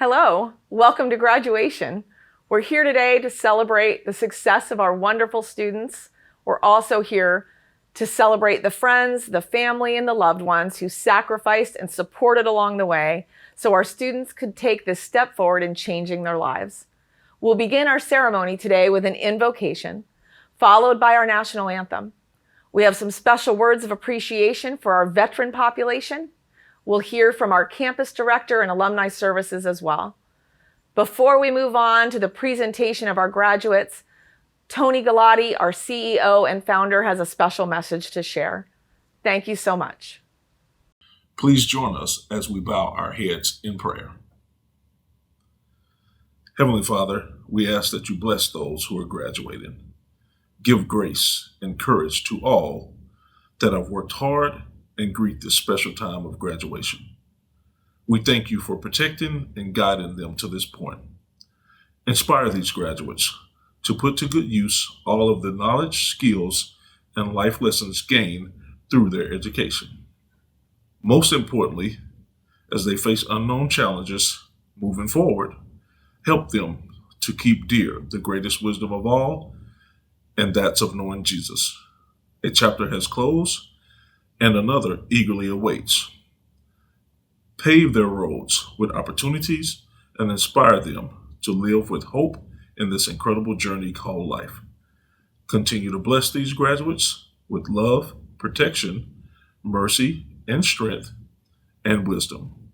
Hello, welcome to graduation. We're here today to celebrate the success of our wonderful students. We're also here to celebrate the friends, the family, and the loved ones who sacrificed and supported along the way so our students could take this step forward in changing their lives. We'll begin our ceremony today with an invocation, followed by our national anthem. We have some special words of appreciation for our veteran population. We'll hear from our campus director and alumni services as well. Before we move on to the presentation of our graduates, Tony Galati, our CEO and founder, has a special message to share. Thank you so much. Please join us as we bow our heads in prayer. Heavenly Father, we ask that you bless those who are graduating. Give grace and courage to all that have worked hard and greet this special time of graduation. We thank you for protecting and guiding them to this point. Inspire these graduates to put to good use all of the knowledge, skills, and life lessons gained through their education. Most importantly, as they face unknown challenges moving forward, help them to keep dear the greatest wisdom of all, and that's of knowing Jesus. A chapter has closed, and another eagerly awaits. Pave their roads with opportunities and inspire them to live with hope in this incredible journey called life. Continue to bless these graduates with love, protection, mercy, and strength, and wisdom.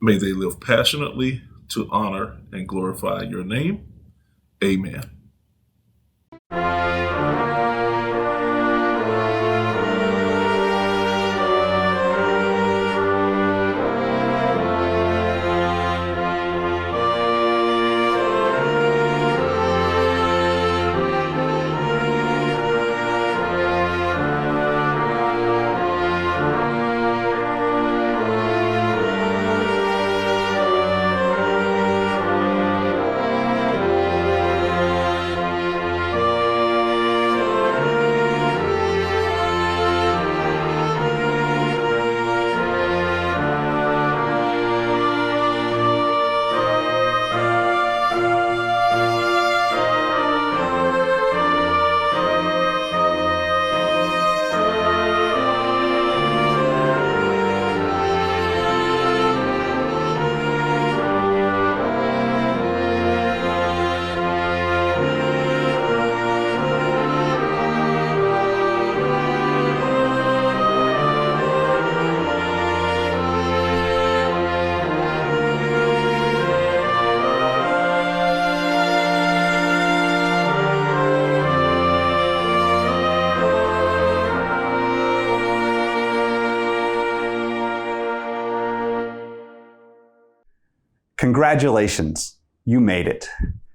May they live passionately to honor and glorify your name. Amen. Congratulations, you made it.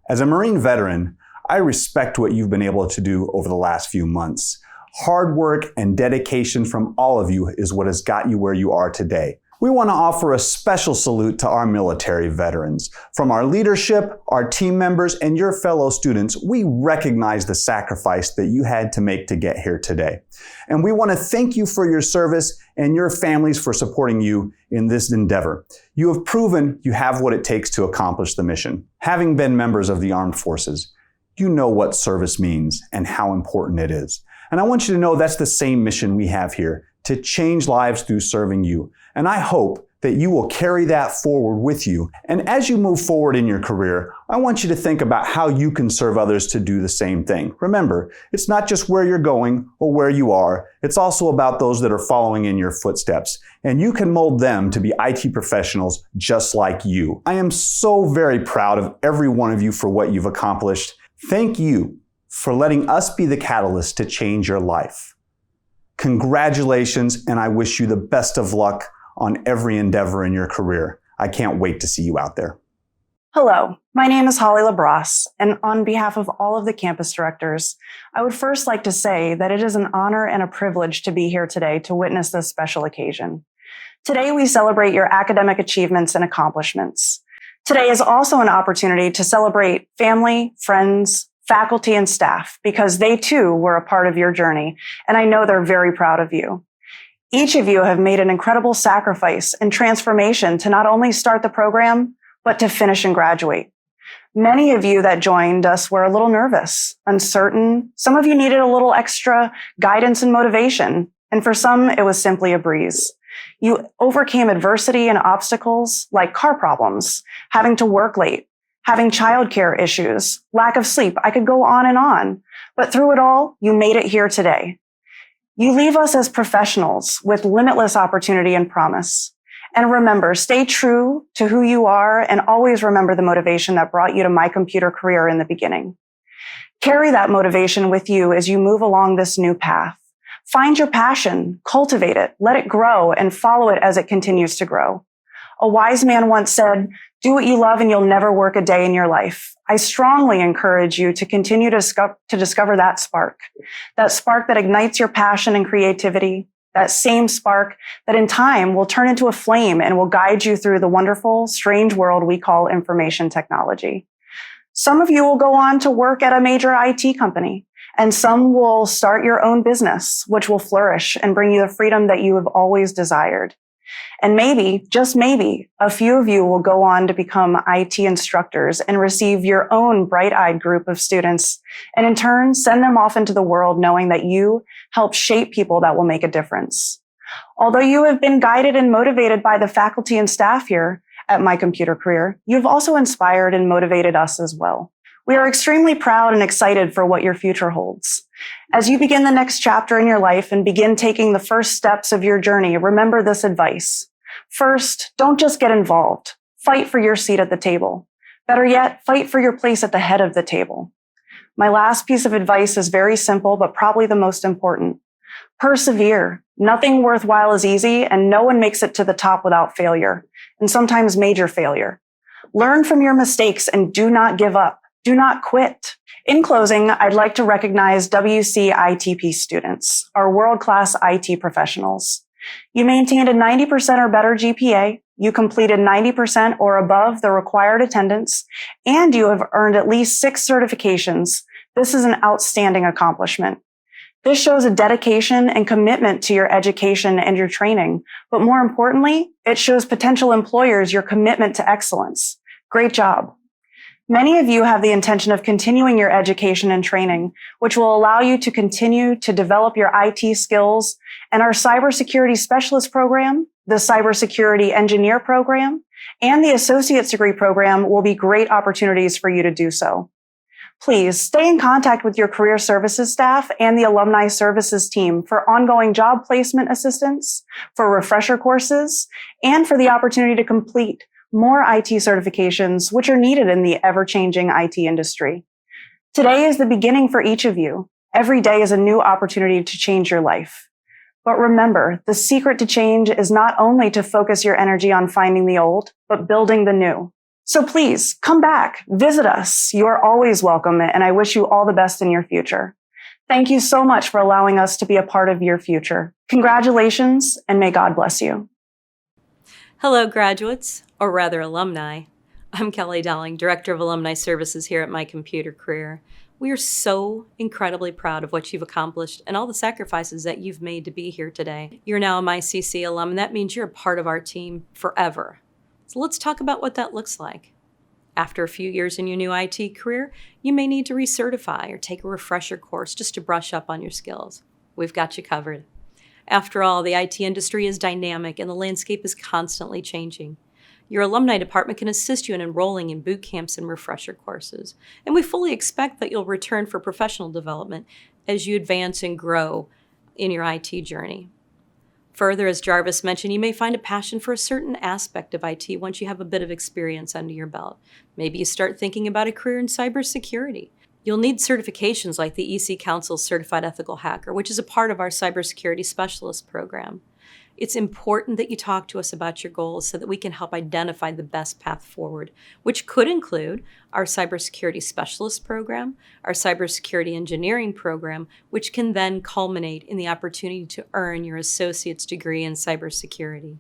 As a Marine veteran, I respect what you've been able to do over the last few months. Hard work and dedication from all of you is what has got you where you are today. We want to offer a special salute to our military veterans. From our leadership, our team members, and your fellow students, we recognize the sacrifice that you had to make to get here today. And we want to thank you for your service and your families for supporting you in this endeavor. You have proven you have what it takes to accomplish the mission. Having been members of the armed forces, you know what service means and how important it is. And I want you to know that's the same mission we have here, to change lives through serving you. And I hope that you will carry that forward with you. And as you move forward in your career, I want you to think about how you can serve others to do the same thing. Remember, it's not just where you're going or where you are, it's also about those that are following in your footsteps. And you can mold them to be IT professionals just like you. I am so very proud of every one of you for what you've accomplished. Thank you for letting us be the catalyst to change your life. Congratulations, and I wish you the best of luck on every endeavor in your career. I can't wait to see you out there. Hello, my name is Holly LaBrosse, and on behalf of all of the campus directors, I would first like to say that it is an honor and a privilege to be here today to witness this special occasion. Today, we celebrate your academic achievements and accomplishments. Today is also an opportunity to celebrate family, friends, faculty, and staff, because they too were a part of your journey, and I know they're very proud of you. Each of you have made an incredible sacrifice and transformation to not only start the program, but to finish and graduate. Many of you that joined us were a little nervous, uncertain. Some of you needed a little extra guidance and motivation. And for some, it was simply a breeze. You overcame adversity and obstacles like car problems, having to work late, having childcare issues, lack of sleep. I could go on and on. But through it all, you made it here today. You leave us as professionals with limitless opportunity and promise. And remember, stay true to who you are and always remember the motivation that brought you to MyComputerCareer in the beginning. Carry that motivation with you as you move along this new path. Find your passion, cultivate it, let it grow, and follow it as it continues to grow. A wise man once said, "Do what you love and you'll never work a day in your life." I strongly encourage you to continue to discover that spark that ignites your passion and creativity, that same spark that in time will turn into a flame and will guide you through the wonderful, strange world we call information technology. Some of you will go on to work at a major IT company, and some will start your own business, which will flourish and bring you the freedom that you have always desired. And maybe, just maybe, a few of you will go on to become IT instructors and receive your own bright-eyed group of students, and in turn, send them off into the world knowing that you help shape people that will make a difference. Although you have been guided and motivated by the faculty and staff here at MyComputerCareer, you've also inspired and motivated us as well. We are extremely proud and excited for what your future holds. As you begin the next chapter in your life and begin taking the first steps of your journey, remember this advice. First, don't just get involved. Fight for your seat at the table. Better yet, fight for your place at the head of the table. My last piece of advice is very simple, but probably the most important. Persevere. Nothing worthwhile is easy, and no one makes it to the top without failure, and sometimes major failure. Learn from your mistakes and do not give up. Do not quit. In closing, I'd like to recognize WCITP students, our world-class IT professionals. You maintained a 90% or better GPA, you completed 90% or above the required attendance, and you have earned at least 6 certifications. This is an outstanding accomplishment. This shows a dedication and commitment to your education and your training, but more importantly, it shows potential employers your commitment to excellence. Great job. Many of you have the intention of continuing your education and training, which will allow you to continue to develop your IT skills, and our cybersecurity specialist program, the cybersecurity engineer program, and the associate's degree program will be great opportunities for you to do so. Please stay in contact with your career services staff and the alumni services team for ongoing job placement assistance, for refresher courses, and for the opportunity to complete more IT certifications, which are needed in the ever-changing IT industry. Today is the beginning for each of you. Every day is a new opportunity to change your life. But remember, the secret to change is not only to focus your energy on finding the old, but building the new. So please, come back, visit us. You are always welcome, and I wish you all the best in your future. Thank you so much for allowing us to be a part of your future. Congratulations, and may God bless you. Hello, graduates, or rather alumni. I'm Kelly Dowling, Director of Alumni Services here at MyComputerCareer. We are so incredibly proud of what you've accomplished and all the sacrifices that you've made to be here today. You're now a MyCC alum, and that means you're a part of our team forever. So let's talk about what that looks like. After a few years in your new IT career, you may need to recertify or take a refresher course just to brush up on your skills. We've got you covered. After all, the IT industry is dynamic and the landscape is constantly changing. Your alumni department can assist you in enrolling in boot camps and refresher courses, and we fully expect that you'll return for professional development as you advance and grow in your IT journey. Further, as Jarvis mentioned, you may find a passion for a certain aspect of IT once you have a bit of experience under your belt. Maybe you start thinking about a career in cybersecurity. You'll need certifications like the EC Council's Certified Ethical Hacker, which is a part of our Cybersecurity Specialist program. It's important that you talk to us about your goals so that we can help identify the best path forward, which could include our Cybersecurity Specialist program, our Cybersecurity Engineering program, which can then culminate in the opportunity to earn your associate's degree in cybersecurity.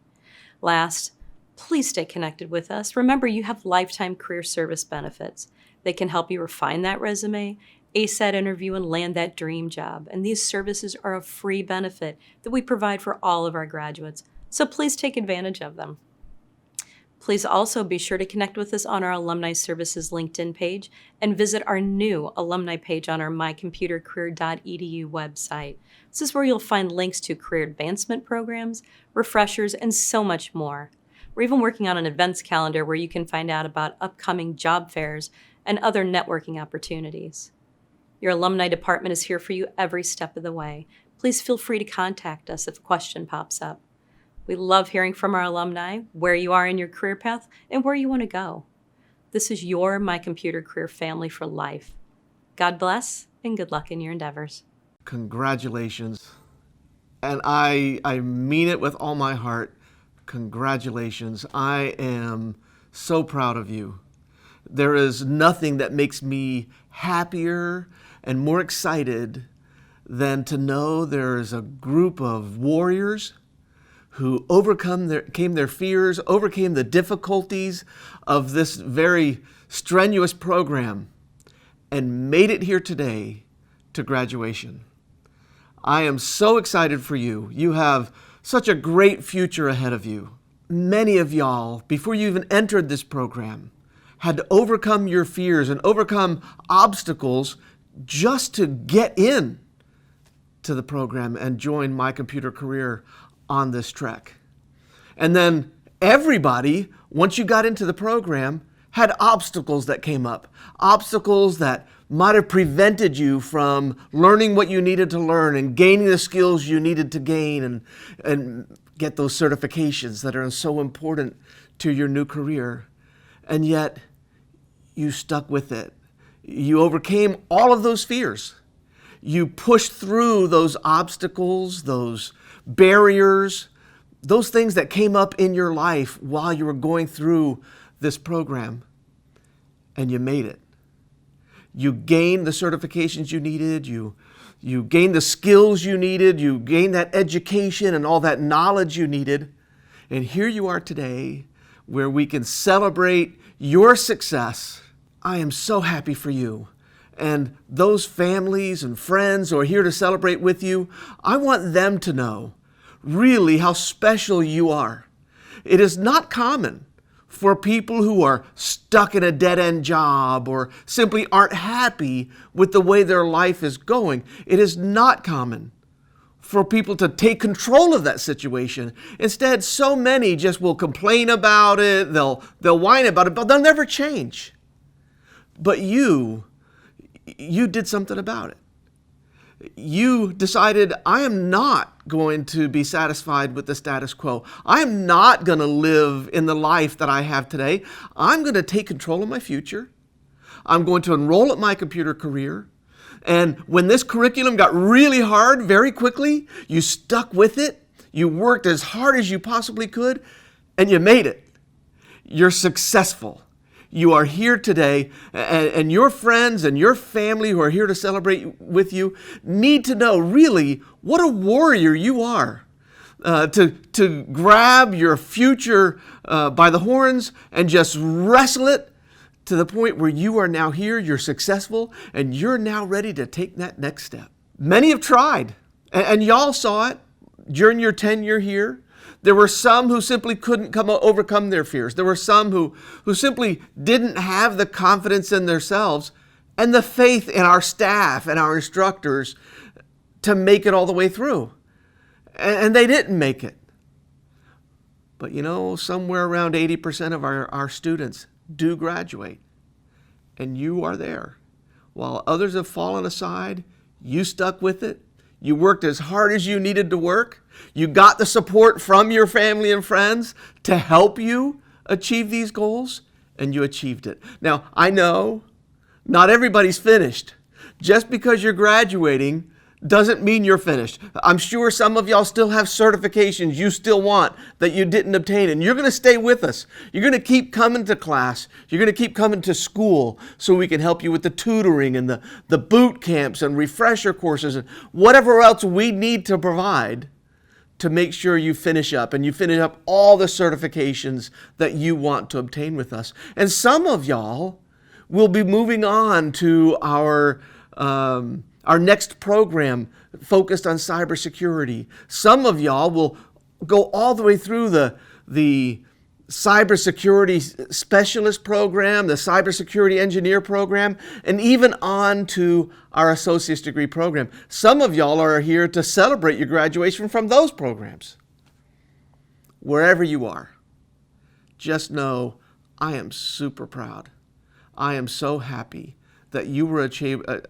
Last, please stay connected with us. Remember, you have lifetime career service benefits. They can help you refine that resume ace that interview, and land that dream job. And these services are a free benefit that we provide for all of our graduates. So please take advantage of them. Please also be sure to connect with us on our Alumni Services LinkedIn page and visit our new alumni page on our MyComputerCareer.edu website. This is where you'll find links to career advancement programs, refreshers, and so much more. We're even working on an events calendar where you can find out about upcoming job fairs and other networking opportunities. Your alumni department is here for you every step of the way. Please feel free to contact us if a question pops up. We love hearing from our alumni, where you are in your career path, and where you want to go. This is your My Computer Career family for life. God bless, and good luck in your endeavors. Congratulations. And I mean it with all my heart. Congratulations. I am so proud of you. There is nothing that makes me happier and more excited than to know there is a group of warriors who overcame their fears, overcame the difficulties of this very strenuous program, and made it here today to graduation. I am so excited for you. You have such a great future ahead of you. Many of y'all, before you even entered this program, had to overcome your fears and overcome obstacles just to get in to the program and join My Computer Career on this trek. And then everybody, once you got into the program, had obstacles that came up, obstacles that might have prevented you from learning what you needed to learn and gaining the skills you needed to gain and get those certifications that are so important to your new career. And yet you stuck with it. You overcame all of those fears. You pushed through those obstacles, those barriers, those things that came up in your life while you were going through this program, and you made it. You gained the certifications you needed, you gained the skills you needed, you gained that education and all that knowledge you needed, and here you are today where we can celebrate your success. I am so happy for you. And those families and friends who are here to celebrate with you, I want them to know really how special you are. It is not common for people who are stuck in a dead-end job or simply aren't happy with the way their life is going. It is not common for people to take control of that situation. Instead, so many just will complain about it, they'll whine about it, but they'll never change. But you did something about it. You decided, I am not going to be satisfied with the status quo. I am not going to live in the life that I have today. I'm going to take control of my future. I'm going to enroll at My Computer Career. And when this curriculum got really hard very quickly, you stuck with it. You worked as hard as you possibly could, and you made it. You're successful. You are here today, and your friends and your family who are here to celebrate with you need to know really what a warrior you are. To grab your future by the horns and just wrestle it to the point where you are now here, you're successful, and you're now ready to take that next step. Many have tried, and y'all saw it during your tenure here. There were some who simply couldn't overcome their fears. There were some who simply didn't have the confidence in themselves and the faith in our staff and our instructors to make it all the way through. And they didn't make it. But you know, somewhere around 80% of our students do graduate. And you are there. While others have fallen aside, you stuck with it. You worked as hard as you needed to work. You got the support from your family and friends to help you achieve these goals, and you achieved it. Now, I know not everybody's finished. Just because you're graduating doesn't mean you're finished. I'm sure some of y'all still have certifications you still want that you didn't obtain, and you're going to stay with us. You're going to keep coming to class. You're going to keep coming to school so we can help you with the tutoring and the boot camps and refresher courses and whatever else we need to provide to make sure you finish up and you finish up all the certifications that you want to obtain with us. And some of y'all will be moving on to our our next program focused on cybersecurity. Some of y'all will go all the way through the cybersecurity specialist program, the cybersecurity engineer program, and even on to our associate's degree program. Some of y'all are here to celebrate your graduation from those programs. Wherever you are, just know I am super proud. I am so happy that you were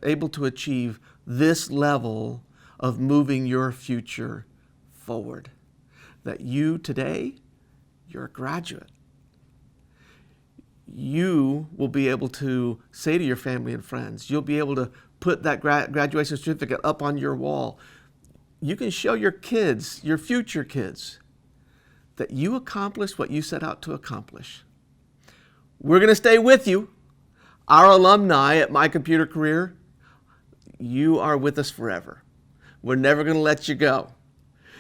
able to achieve this level of moving your future forward. That you today, you're a graduate. You will be able to say to your family and friends, you'll be able to put that graduation certificate up on your wall. You can show your kids, your future kids, that you accomplished what you set out to accomplish. We're going to stay with you. Our alumni at MyComputerCareer, you are with us forever. We're never going to let you go.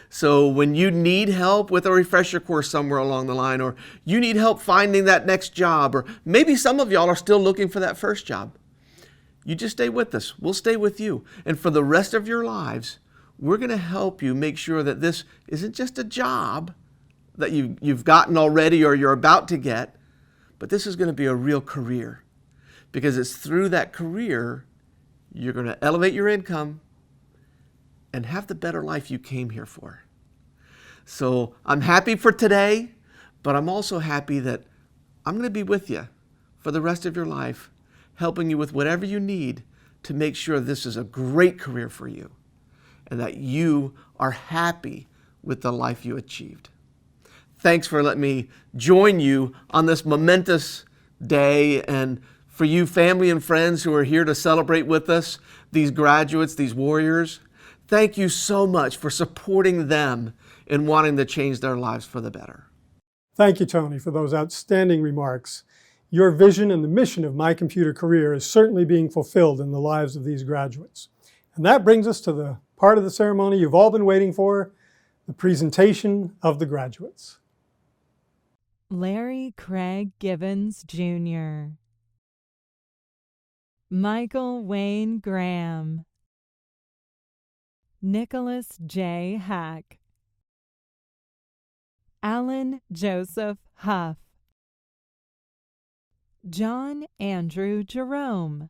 So when you need help with a refresher course somewhere along the line, or you need help finding that next job, or maybe some of y'all are still looking for that first job, you just stay with us. We'll stay with you. And for the rest of your lives, we're going to help you make sure that this isn't just a job that you've gotten already or you're about to get, but this is going to be a real career. Because it's through that career you're going to elevate your income and have the better life you came here for. So I'm happy for today, but I'm also happy that I'm going to be with you for the rest of your life, helping you with whatever you need to make sure this is a great career for you and that you are happy with the life you achieved. Thanks for letting me join you on this momentous day, and for you family and friends who are here to celebrate with us, these graduates, these warriors, thank you so much for supporting them in wanting to change their lives for the better. Thank you, Tony, for those outstanding remarks. Your vision and the mission of MyComputerCareer is certainly being fulfilled in the lives of these graduates. And that brings us to the part of the ceremony you've all been waiting for, the presentation of the graduates. Larry Craig Gibbons, Jr. Michael Wayne Graham. Nicholas J. Hack. Alan Joseph Huff. John Andrew Jerome.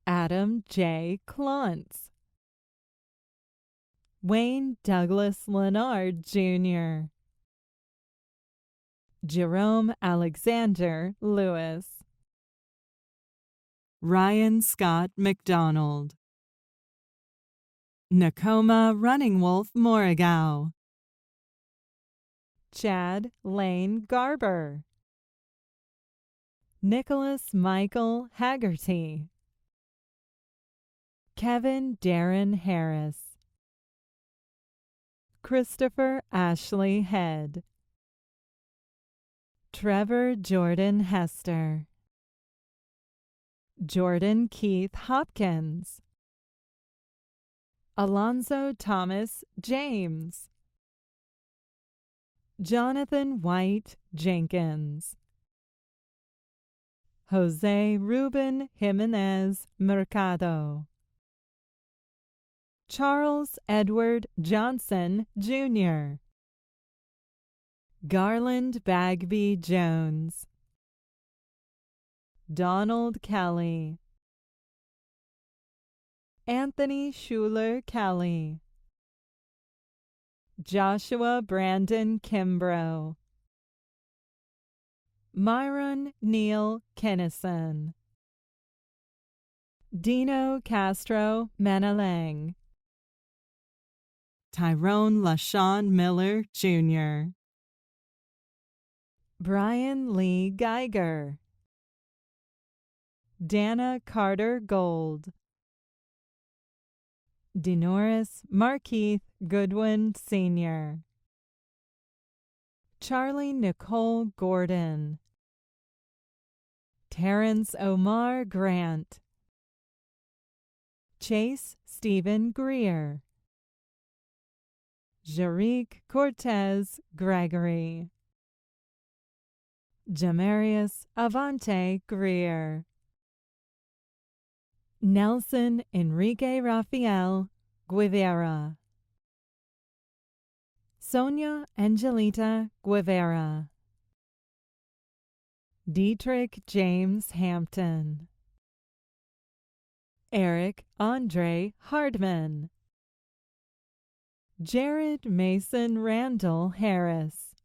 Adam J. Klontz. Wayne Douglas Leonard, Jr. Jerome Alexander Lewis. Ryan Scott McDonald. Nakoma Running Wolf Morrigow. Chad Lane Garber. Nicholas Michael Haggerty. Kevin Darren Harris. Christopher Ashley Head. Trevor Jordan Hester. Jordan Keith Hopkins. Alonzo Thomas James. Jonathan White Jenkins. Jose Ruben Jimenez Mercado. Charles Edward Johnson, Jr. Garland Bagby Jones. Donald Kelly. Anthony Schuler Kelly. Joshua Brandon Kimbrough. Myron Neal Kinnison. Dino Castro Menelang. Tyrone LaShawn Miller, Jr. Brian Lee Geiger. Dana Carter Gold. Denoris Markeith Goodwin, Sr. Charlie Nicole Gordon. Terrence Omar Grant. Chase Stephen Greer. Jarique Cortez Gregory. Jamarius Avante Greer. Nelson Enrique Rafael Guevara. Sonia Angelita Guevara. Dietrich James Hampton. Eric Andre Hardman. Jared Mason Randall Harris.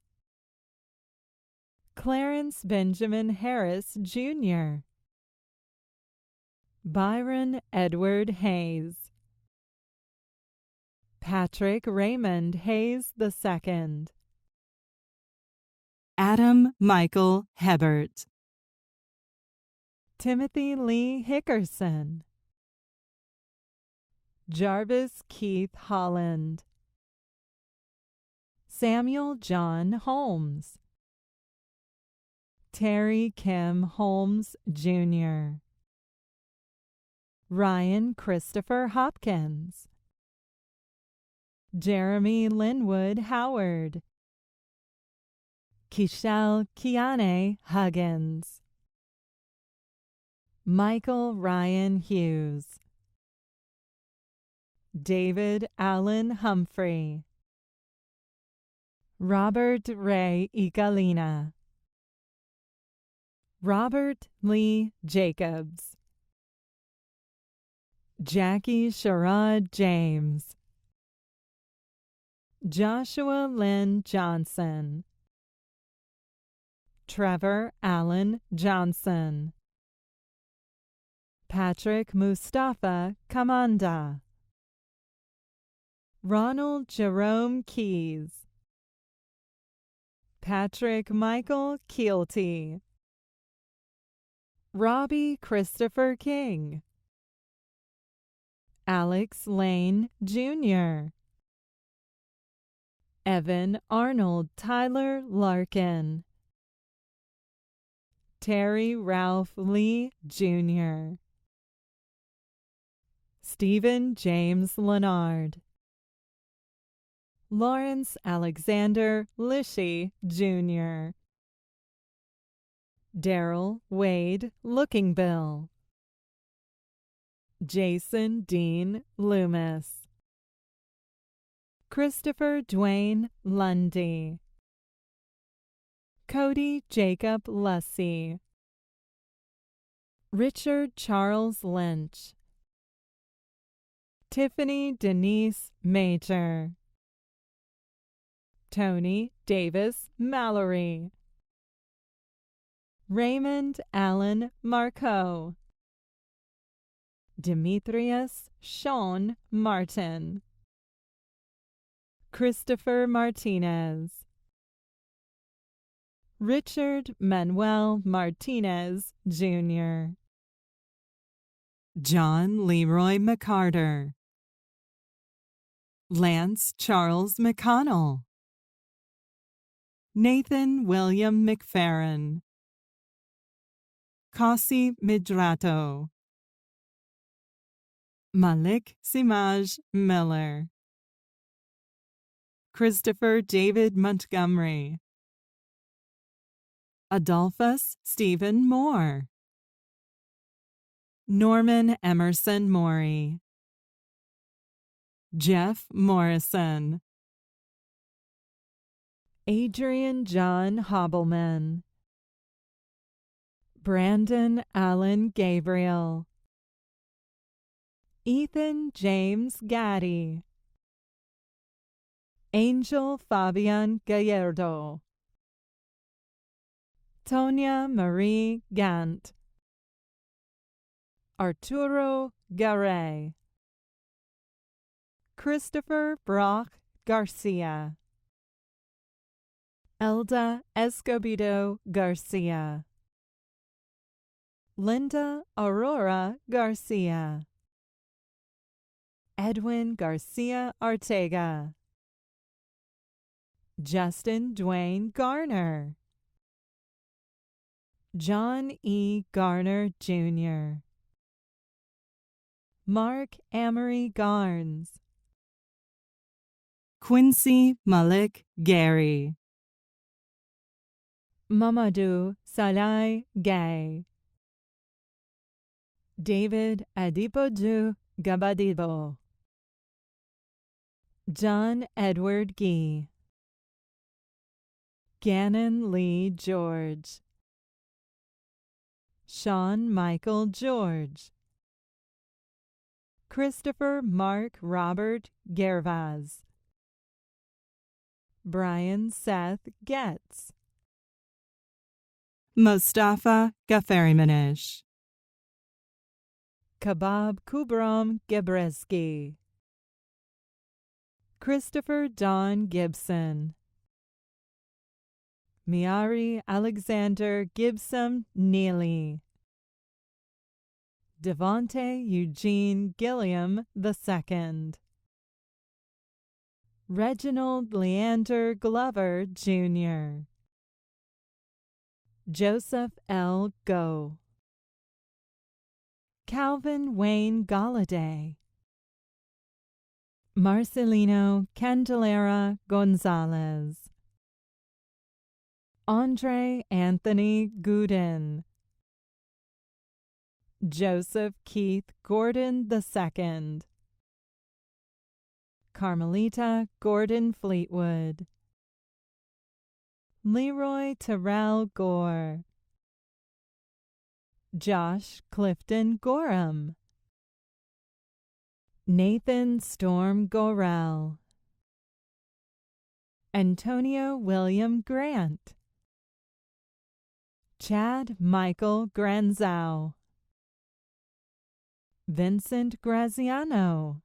Clarence Benjamin Harris, Jr. Byron Edward Hayes. Patrick Raymond Hayes II. Adam Michael Hebert. Timothy Lee Hickerson. Jarvis Keith Holland. Samuel John Holmes. Terry Kim Holmes, Jr. Ryan Christopher Hopkins. Jeremy Linwood Howard. Kishelle Kiane Huggins. Michael Ryan Hughes. David Allen Humphrey. Robert Ray Icalina. Robert Lee Jacobs. Jackie Sherrod James. Joshua Lynn Johnson. Trevor Allen Johnson. Patrick Mustafa Kamanda. Ronald Jerome Keys. Patrick Michael Keelty. Robbie Christopher King. Alex Lane, Jr. Evan Arnold Tyler Larkin. Terry Ralph Lee, Jr. Stephen James Leonard. Lawrence Alexander Lishy, Jr. Daryl Wade Looking Bill. Jason Dean Loomis. Christopher Dwayne Lundy. Cody Jacob Lussey. Richard Charles Lynch. Tiffany Denise Major. Tony Davis Mallory. Raymond Allen Marcoe. Demetrius Sean Martin. Christopher Martinez. Richard Manuel Martinez, Jr. John Leroy McCarter. Lance Charles McConnell. Nathan William McFerrin. Kasi Midrato. Malik Simaj Miller. Christopher David Montgomery. Adolphus Stephen Moore. Norman Emerson Morey. Jeff Morrison. Adrian John Hobbleman. Brandon Allen Gabriel. Ethan James Gaddy. Angel Fabian Gallardo. Tonya Marie Gant. Arturo Garay. Christopher Brock Garcia. Elda Escobedo Garcia. Linda Aurora Garcia. Edwin Garcia Ortega. Justin Dwayne Garner. John E. Garner, Jr. Mark Amory Garnes. Quincy Malik Gary. Mamadou Salai Gay. David Adipoju Gabadibo, John Edward Gee, Gannon Lee George, Sean Michael George, Christopher Mark Robert Gervaz, Brian Seth Getz, Mustafa Gafarimanish, Kabab Kubram Gebreski, Christopher Don Gibson, Miari Alexander Gibson Neely, Devonte Eugene Gilliam II, Reginald Leander Glover Jr., Joseph L. Go, Calvin Wayne Galladay, Marcelino Candelera Gonzalez, Andre Anthony Gooden, Joseph Keith Gordon II, Carmelita Gordon Fleetwood, Leroy Terrell Gore, Josh Clifton Gorham, Nathan Storm Gorell, Antonio William Grant, Chad Michael Granzow, Vincent Graziano,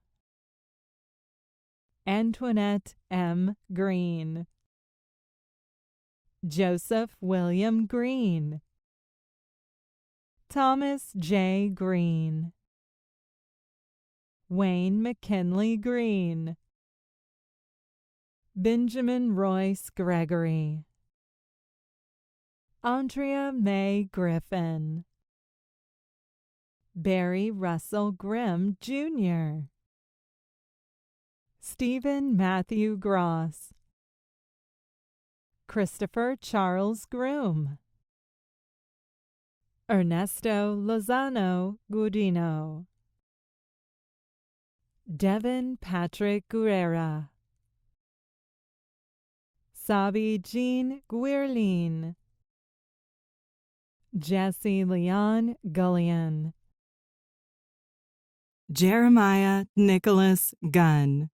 Antoinette M. Green, Joseph William Green, Thomas J. Green, Wayne McKinley Green, Benjamin Royce Gregory, Andrea Mae Griffin, Barry Russell Grimm Jr., Stephen Matthew Gross, Christopher Charles Groom, Ernesto Lozano Gudino, Devin Patrick Guerra, Sabi Jean Guerlin, Jesse Leon Gullion, Jeremiah Nicholas Gunn,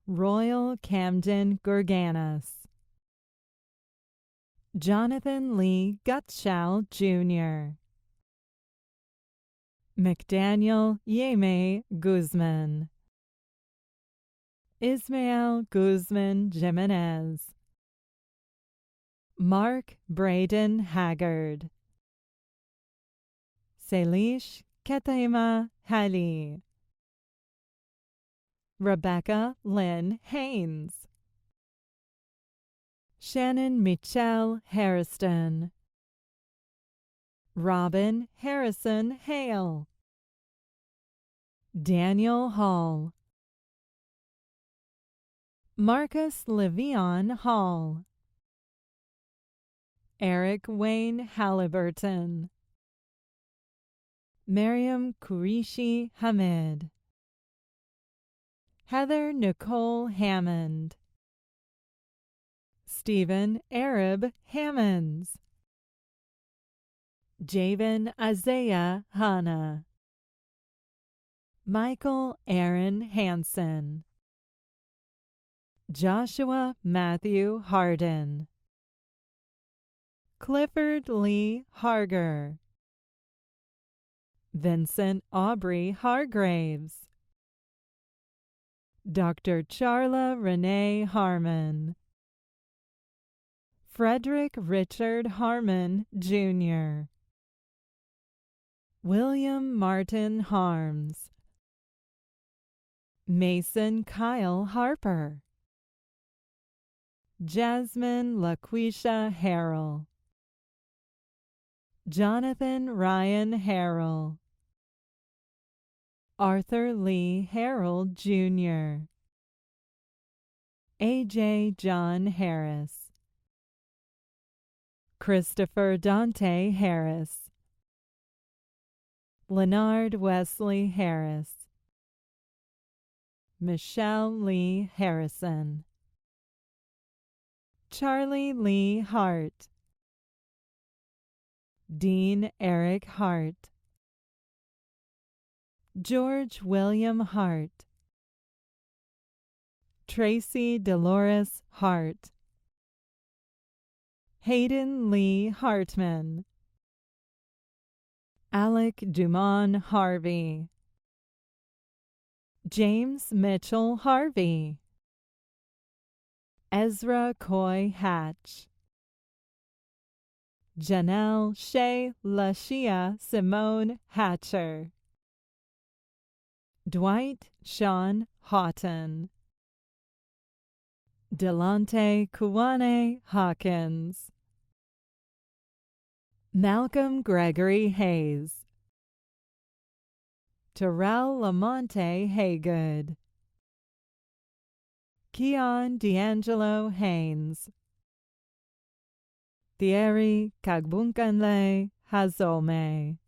Royal Camden Gorganas, Jonathan Lee Gutschall Jr., McDaniel Yeme Guzman, Ismael Guzman Jimenez, Mark Braden Haggard, Salish Ketema Hali, Rebecca Lynn Haynes, Shannon Michelle Harrison, Robin Harrison Hale, Daniel Hall, Marcus Levion Hall, Eric Wayne Halliburton, Miriam Kurishi Hamid, Heather Nicole Hammond, Stephen Arab Hammonds, Javen Isaiah Hanna, Michael Aaron Hansen, Joshua Matthew Harden, Clifford Lee Harger, Vincent Aubrey Hargraves, Dr. Charla Renee Harmon, Frederick Richard Harmon, Jr., William Martin Harms, Mason Kyle Harper, Jasmine LaQuisha Harrell, Jonathan Ryan Harrell, Arthur Lee Harrell, Jr., A.J. John Harris, Christopher Dante Harris, Leonard Wesley Harris, Michelle Lee Harrison, Charlie Lee Hart, Dean Eric Hart, George William Hart, Tracy Dolores Hart, Hayden Lee Hartman, Alec Dumont Harvey, James Mitchell Harvey, Ezra Coy Hatch, Janelle Shea Lashia Simone Hatcher, Dwight Sean Houghton, Delonte Kuwane Hawkins, Malcolm Gregory Hayes, Terrell Lamonte Haygood, Keon D'Angelo Haynes, Thierry Kagbunkanle Hazome,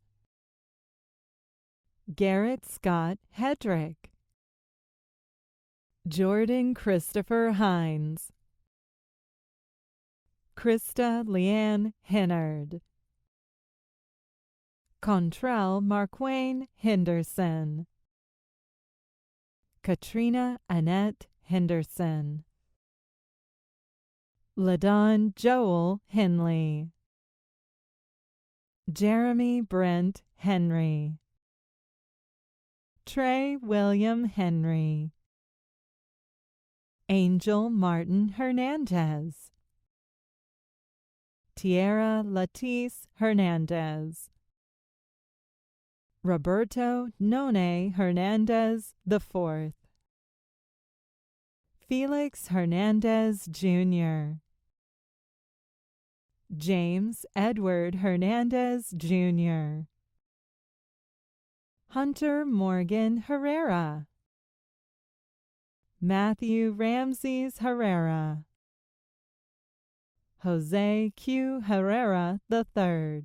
Garrett Scott Hedrick, Jordan Christopher Hines, Krista Leanne Hennard, Contrell Marquain Henderson, Katrina Annette Henderson, LaDon Joel Henley, Jeremy Brent Henry, Trey William Henry, Angel Martin Hernandez, Tierra Latice Hernandez, Roberto None Hernandez IV, Felix Hernandez Jr., James Edward Hernandez Jr., Hunter Morgan Herrera, Matthew Ramses Herrera, Jose Q. Herrera III,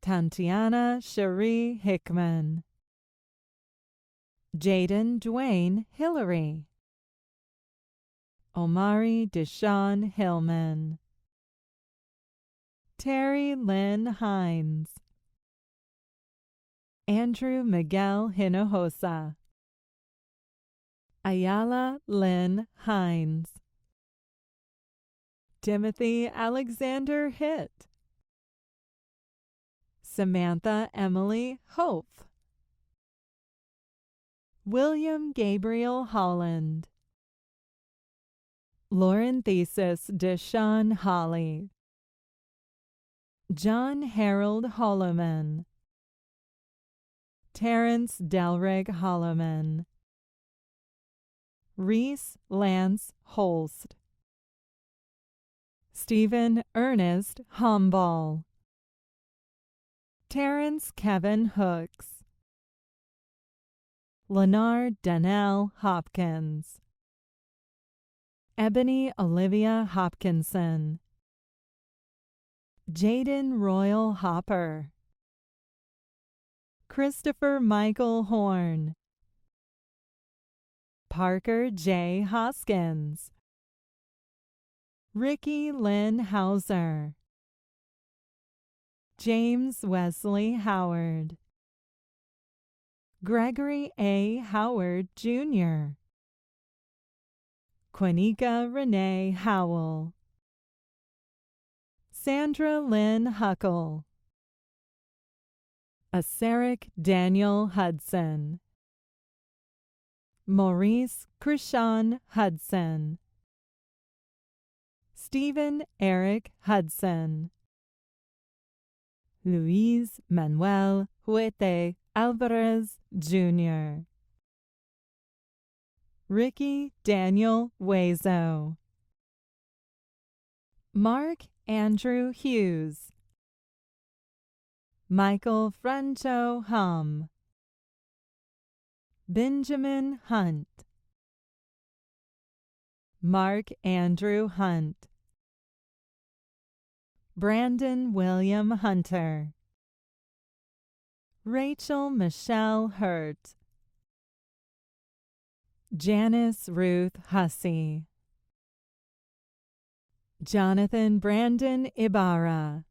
Tantiana Cherie Hickman, Jaden Dwayne Hillary, Omari Deshawn Hillman, Terry Lynn Hines, Andrew Miguel Hinojosa, Ayala Lynn Hines, Timothy Alexander Hitt, Samantha Emily Hope, William Gabriel Holland, Lauren Thesis Deshawn Holly, John Harold Holloman, Terrence Delrig Holloman, Reese Lance Holst, Stephen Ernest Homball, Terrence Kevin Hooks, Leonard Donnell Hopkins, Ebony Olivia Hopkinson, Jaden Royal Hopper, Christopher Michael Horn, Parker J. Hoskins, Ricky Lynn Hauser, James Wesley Howard, Gregory A. Howard Jr., Quinika Renee Howell, Sandra Lynn Huckle, Aseric Daniel Hudson, Maurice Krishan Hudson, Stephen Eric Hudson, Luis Manuel Huete Alvarez Jr., Ricky Daniel Wazo, Mark Andrew Hughes, Michael Franco Hum, Benjamin Hunt, Mark Andrew Hunt, Brandon William Hunter, Rachel Michelle Hurt. Janice Ruth Hussey. Jonathan Brandon Ibarra.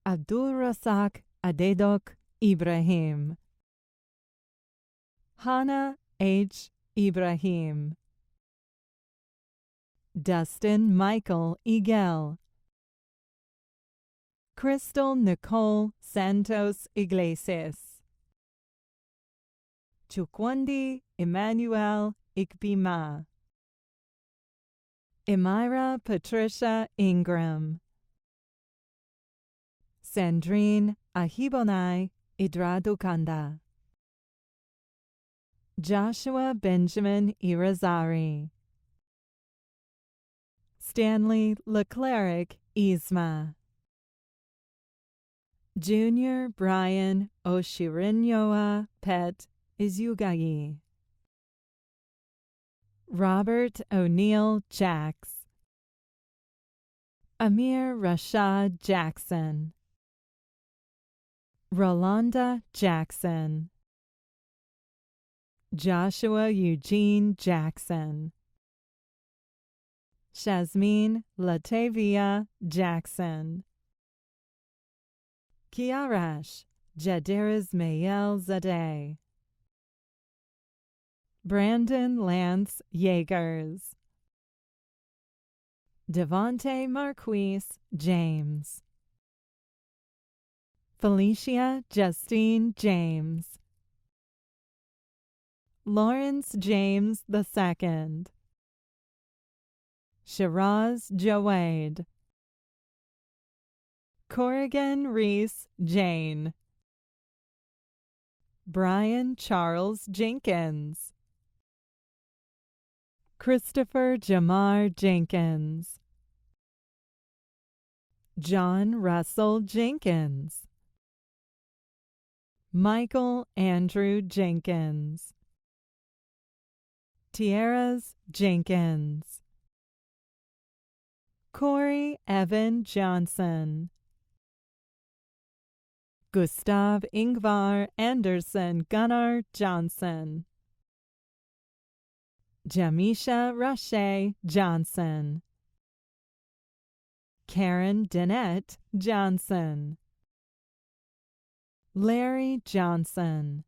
Abdul Rasak Adedok Ibrahim. Hannah H. Ibrahim. Dustin Michael Igel. Crystal Nicole Santos Iglesias. Chukwundi Emmanuel Ikbima. Emira Patricia Ingram. Sandrine Ahibonai Idradukanda. Joshua Benjamin Irazari. Stanley Leclerc Isma. Junior Brian Oshirinyoa Pet Izugai. Robert O'Neill Jacks. Amir Rashad Jackson. Rolanda Jackson. Joshua Eugene Jackson. Shazmeen Latavia Jackson. Kiarash Jadiras Mayel Zadeh. Brandon Lance Yeagers. Devontae Marquise James. Felicia Justine James. Lawrence James II. Shiraz Jawade. Corrigan Reese Jane. Brian Charles Jenkins. Christopher Jamar Jenkins. John Russell Jenkins. Michael Andrew Jenkins. Tierras Jenkins. Corey Evan Johnson. Gustav Ingvar Anderson Gunnar Johnson. Jamisha Rashe Johnson. Karen Danette Johnson. Larry Johnson.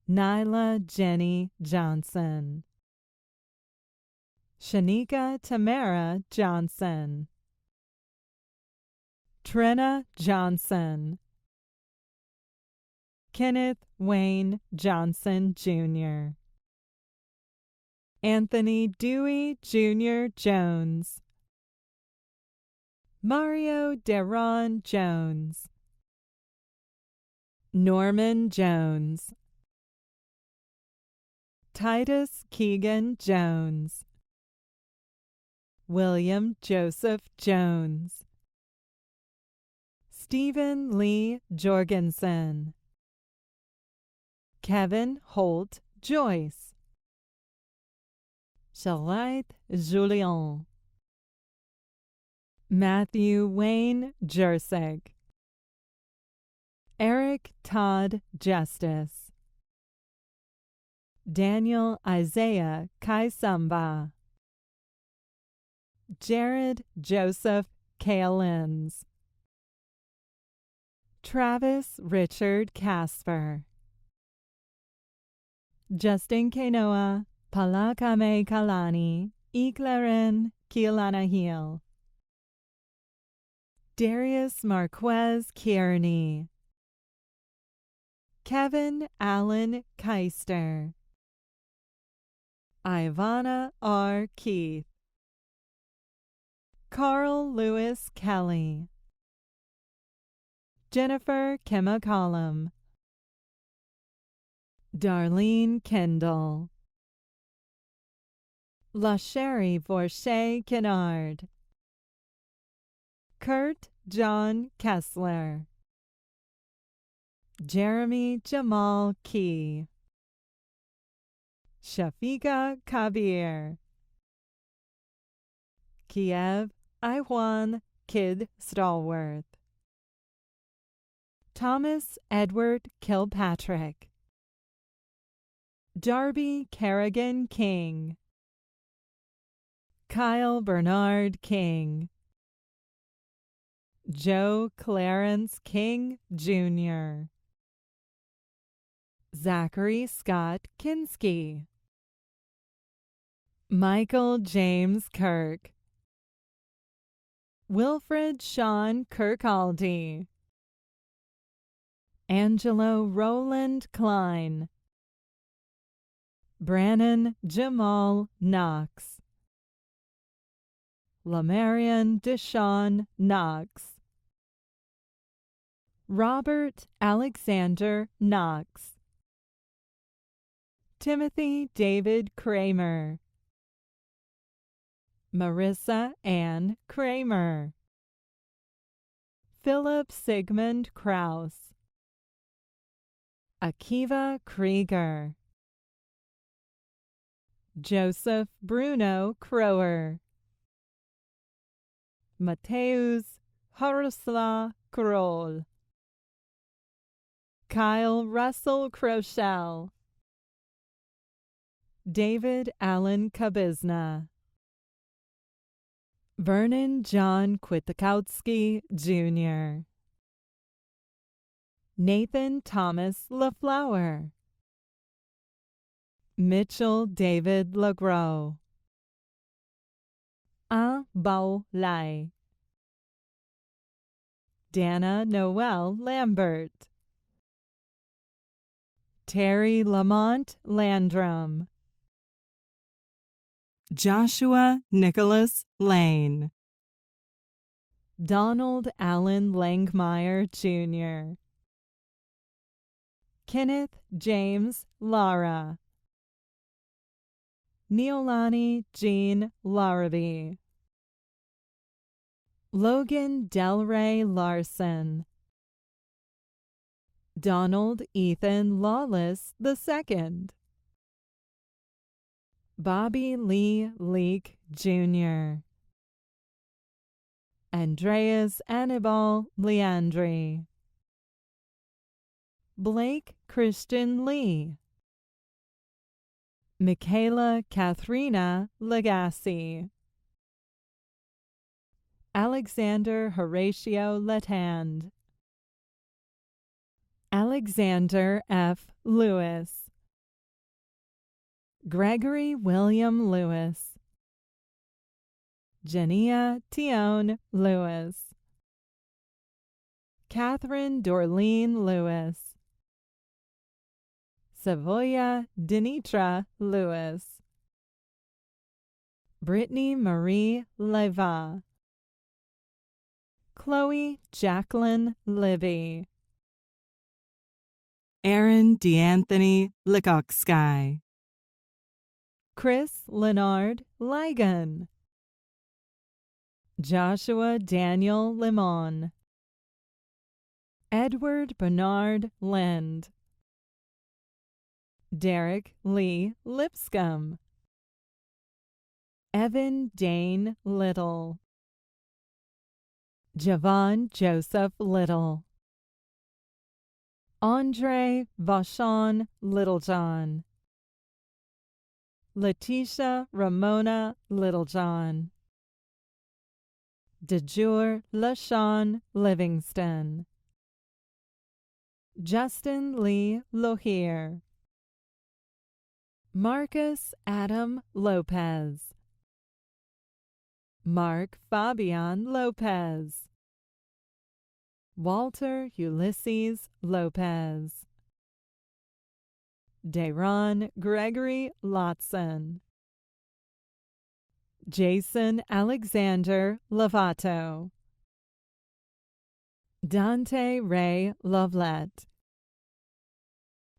Nyla Jenny Johnson. Shanika Tamara Johnson. Trina Johnson. Kenneth Wayne Johnson Jr. Anthony Dewey Jr. Jones. Mario Deron Jones. Norman Jones. Titus Keegan Jones. William Joseph Jones. Stephen Lee Jorgensen. Kevin Holt Joyce. Charlotte Julien. Matthew Wayne Jersig. Eric Todd Justice. Daniel Isaiah Kaisamba. Jared Joseph Kalins. Travis Richard Casper. Justin Kenoa Palakame Kalani Iklaren Kilanahil. Darius Marquez Kearney. Kevin Allen Keister. Ivana R. Keith. Carl Lewis Kelly. Jennifer Kemakalam. Darlene Kendall. LaSherry Vorche Kennard. Kurt John Kessler. Jeremy Jamal Key. Shafika Kabir. Kiev Iwan Kid Stallworth. Thomas Edward Kilpatrick, Darby Kerrigan King, Kyle Bernard King, Joe Clarence King, Jr., Zachary Scott Kinski, Michael James Kirk, Wilfred Sean Kirkaldy, Angelo Roland Klein, Brannon Jamal Knox, Lamarion Deshawn Knox, Robert Alexander Knox, Timothy David Kramer, Marissa Ann Kramer, Philip Sigmund Kraus, Akiva Krieger, Joseph Bruno Kroer, Mateusz Horosla Kroll, Kyle Russell Crochelle, David Allen Kabizna, Vernon John Kwiatkowski, Jr., Nathan Thomas LaFlower, Mitchell David LaGros, A Bao Lai, Dana Noel Lambert, Terry Lamont Landrum, Joshua Nicholas Lane, Donald Allen Langmeyer, Jr., Kenneth James Lara, Neolani Jean Larrabee, Logan Delray Larson, Donald Ethan Lawless II, Bobby Lee Leake, Jr., Andreas Anibal Leandri, Blake Christian Lee, Michaela Katharina Legassi, Alexander Horatio Letand, Alexander F. Lewis, Gregory William Lewis, Jania Tion Lewis, Catherine Dorleen Lewis, Savoya Denitra Lewis, Brittany Marie Leva, Chloe Jacqueline Libby, Aaron DeAnthony Lecoq-Sky, Chris Leonard Ligon, Joshua Daniel Limon, Edward Bernard Lind, Derek Lee Lipscomb, Evan Dane Little, Javon Joseph Little, Andre Vachon Littlejohn, Letitia Ramona Littlejohn, DeJure LaShawn Livingston, Justin Lee Lohier, Marcus Adam Lopez, Mark Fabian Lopez, Walter Ulysses Lopez, Dayron Gregory Lotson, Jason Alexander Lovato, Dante Ray Lovelet,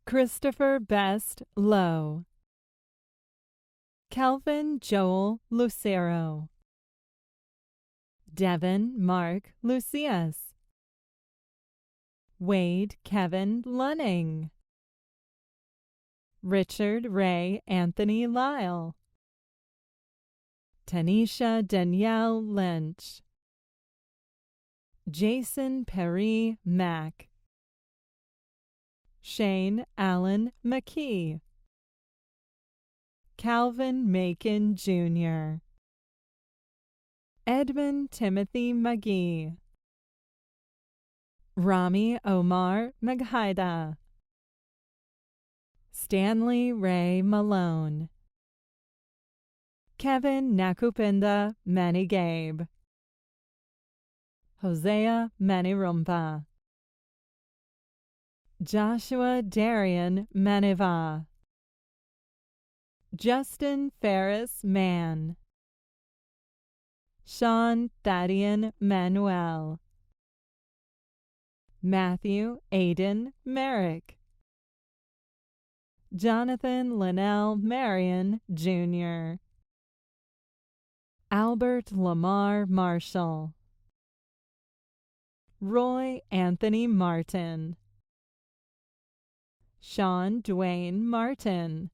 Christopher Best Lowe, Kelvin Joel Lucero, Devin Mark Lucius, Wade Kevin Lunning, Richard Ray Anthony Lyle, Tanisha Danielle Lynch, Jason Perry Mack, Shane Allen McKee, Calvin Macon Jr., Edmund Timothy McGee, Rami Omar Maghaida, Stanley Ray Malone, Kevin Nakupinda Manigabe, Hosea Manirumpa, Joshua Darian Maniva, Justin Ferris Mann, Sean Thaddean Manuel, Matthew Aiden Merrick, Jonathan Linnell Marion Jr., Albert Lamar Marshall, Roy Anthony Martin, Sean Dwayne Martin,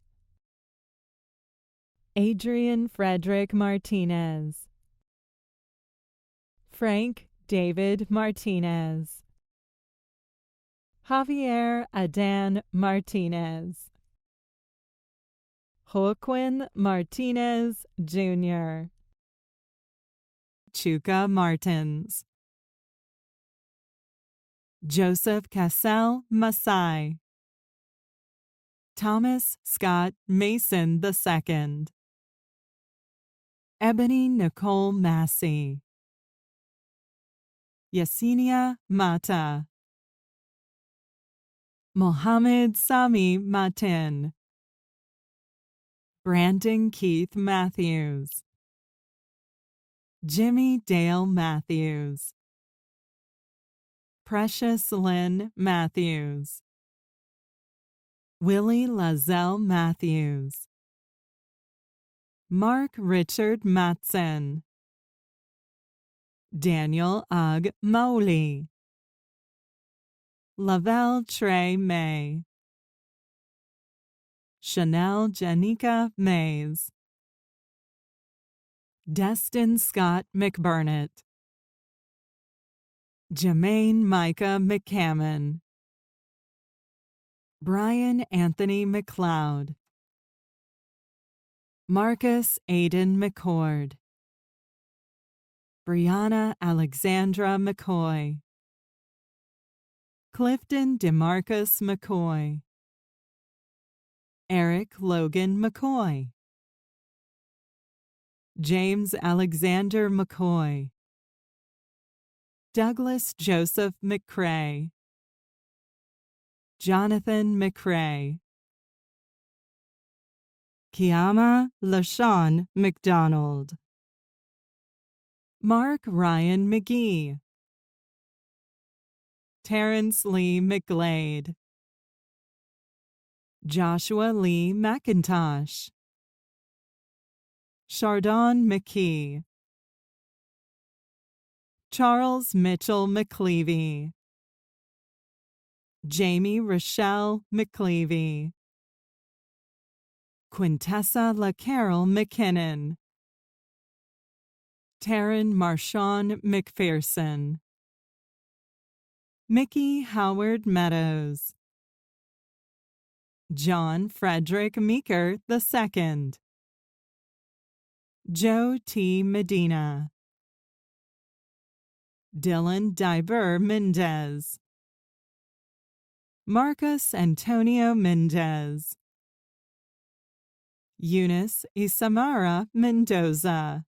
Adrian Frederick Martinez, Frank David Martinez, Javier Adan Martinez, Joaquin Martinez Jr., Chuka Martins, Joseph Cassell Masai, Thomas Scott Mason II, Ebony Nicole Massey, Yesenia Mata, Mohammed Sami Matin, Brandon Keith Matthews, Jimmy Dale Matthews, Precious Lynn Matthews, Willie Lazelle Matthews, Mark Richard Matson, Daniel Ugg Mowley, Lavelle Trey May, Chanel Janika Mays, Destin Scott McBurnett, Jermaine Micah McCammon, Brian Anthony McLeod, Marcus Aiden McCord, Brianna Alexandra McCoy, Clifton DeMarcus McCoy, Eric Logan McCoy, James Alexander McCoy, Douglas Joseph McCrae, Jonathan McCrae, Kiama LaShawn McDonald, Mark Ryan McGee, Terrence Lee McGlade, Joshua Lee McIntosh, Chardon McKee, Charles Mitchell McClevey, Jamie Rochelle McClevey, Quintessa LaCarol McKinnon, Taryn Marshawn McPherson, Mickey Howard Meadows, John Frederick Meeker II, Joe T. Medina, Dylan Diber Mendez, Marcus Antonio Mendez, Eunice Isamara Mendoza,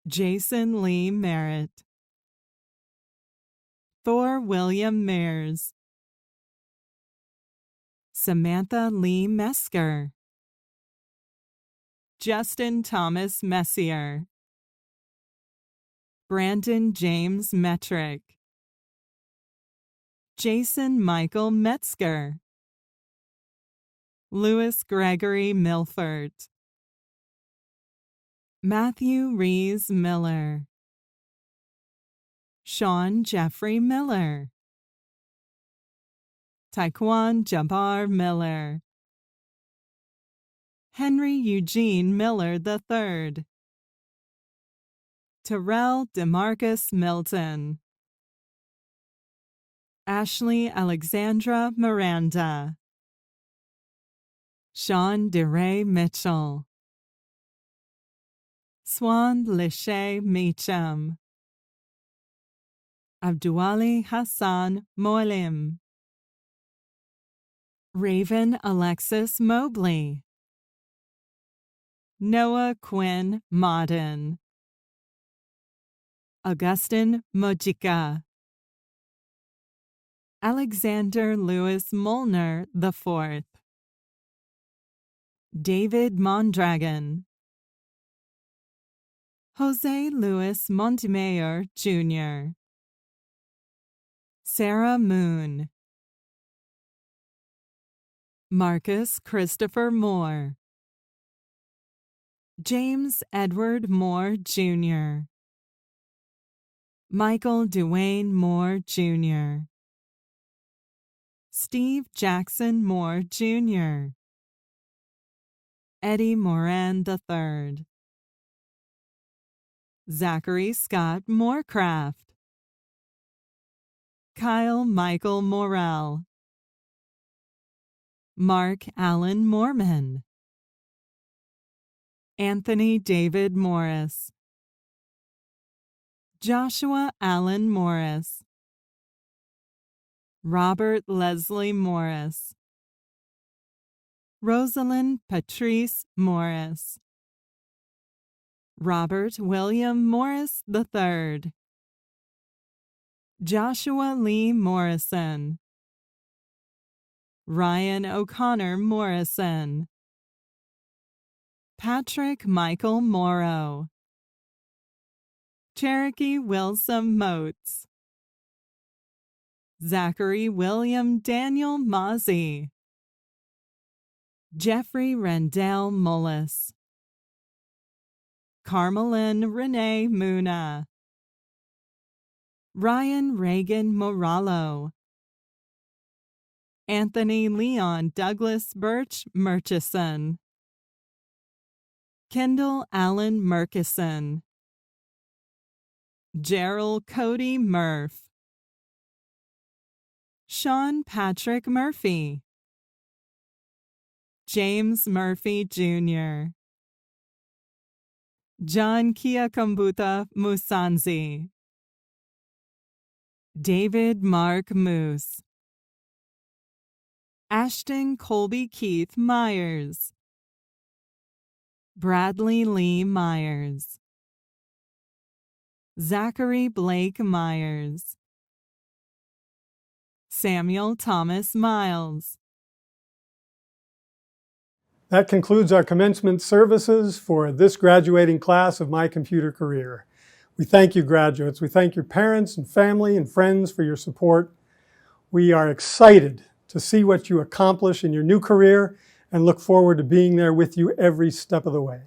Jason Lee Merritt, Thor William Mears, Samantha Lee Mesker, Justin Thomas Messier, Brandon James Metrick, Jason Michael Metzger, Louis Gregory Milford, Matthew Rees Miller, Sean Jeffrey Miller, Taekwon Jabbar Miller, Henry Eugene Miller III, Terrell DeMarcus Milton, Ashley Alexandra Miranda. Sean DeRay Mitchell. Swan Lishay Meacham. Abduali Hassan Moalim. Raven Alexis Mobley. Noah Quinn Modden. Augustin Mojica. Alexander Lewis Molnar IV. David Mondragon. Jose Luis Montemayor Jr. Sarah Moon. Marcus Christopher Moore. James Edward Moore Jr. Michael Duane Moore Jr. Steve Jackson Moore Jr. Eddie Moran III. Zachary Scott Moorcraft. Kyle Michael Morrell. Mark Allen Morman. Anthony David Morris. Joshua Allen Morris. Robert Leslie Morris. Rosalind Patrice Morris. Robert William Morris III. Joshua Lee Morrison. Ryan O'Connor Morrison. Patrick Michael Morrow. Cherokee Wilson Moats. Zachary William Daniel Mozzie. Jeffrey Rendell Mullis. Carmelyn Renee Muna. Ryan Reagan Morallo. Anthony Leon Douglas Birch Murchison. Kendall Allen Murkison. Gerald Cody Murph. Sean Patrick Murphy. James Murphy Jr. John Kiakambuta Musanzi. David Mark Moose. Ashton Colby Keith Myers. Bradley Lee Myers. Zachary Blake Myers. Samuel Thomas Miles. That concludes our commencement services for this graduating class of My Computer Career. We thank you, graduates. We thank your parents and family and friends for your support. We are excited to see what you accomplish in your new career and look forward to being there with you every step of the way.